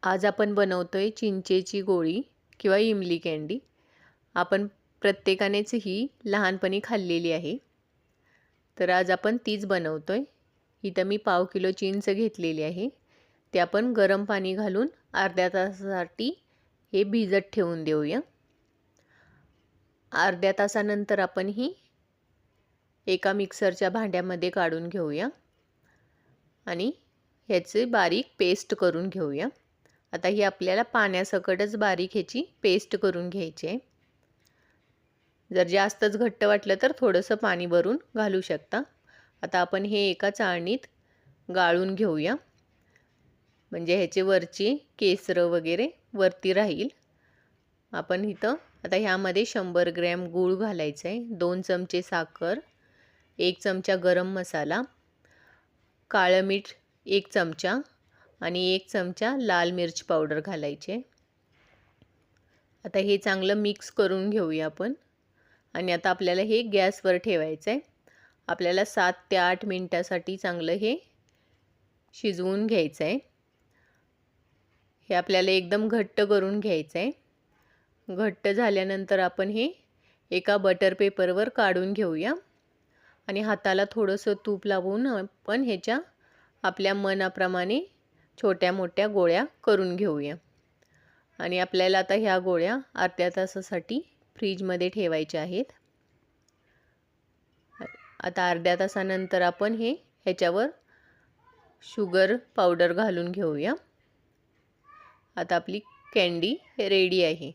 आज आपण बनवतोय चिंचेची गोळी किंवा इमली कँडी. आपण प्रत्येकानेच ही लहानपणी खाल्लेली आहे. तर आज आपण तीच बनवतोय. इथं मी पाव किलो चिंच घेतलेली आहे. ते आपण गरम पाणी घालून अर्ध्या तासासाठी हे भिजत ठेवून देऊया. अर्ध्या तासानंतर आपण ही एका मिक्सरच्या भांड्यामध्ये काढून घेऊया आणि ह्याची बारीक पेस्ट करून घेऊया. आता ही आपल्याला पाण्यासकटच बारीक ह्याची पेस्ट करून घ्यायची आहे. जर जास्तच घट्ट वाटलं तर थोडंसं पाणी भरून घालू शकता. आता आपण हे एका चाळणीत गाळून घेऊया, म्हणजे ह्याचे वरची केसरं वगैरे वरती राहील. आपण इथं आता ह्यामध्ये 100 ग्रॅम गूळ घालायचं आहे, 2 चमचे साखर, 1 चमचा गरम मसाला, काळं मीठ 1 चमचा आणि 1 चमचा लाल मिर्च पावडर घालायचे. आता हे चांगलं मिक्स करून घेऊया आपण. आणि आता आपल्याला हे गॅसवर ठेवायचं आहे. आपल्याला 7 ते 8 मिनिटासाठी चांगलं हे शिजवून घ्यायचं आहे. हे आपल्याला एकदम घट्ट करून घ्यायचं आहे. घट्ट झाल्यानंतर आपण हे एका बटर पेपरवर काढून घेऊया आणि हाताला थोडंसं तूप लावून आपण ह्याच्या आपल्या मनाप्रमाणे छोट्या मोठ्या गोळ्या करून घेऊया. आणि आपल्याला आता ह्या गोळ्या अर्ध्या तासासाठी फ्रीजमध्ये ठेवायच्या आहेत. आता अर्ध्या तासानंतर आपण ह्याच्यावर शुगर पावडर घालून घेऊया. आता आपली कँडी रेडी आहे.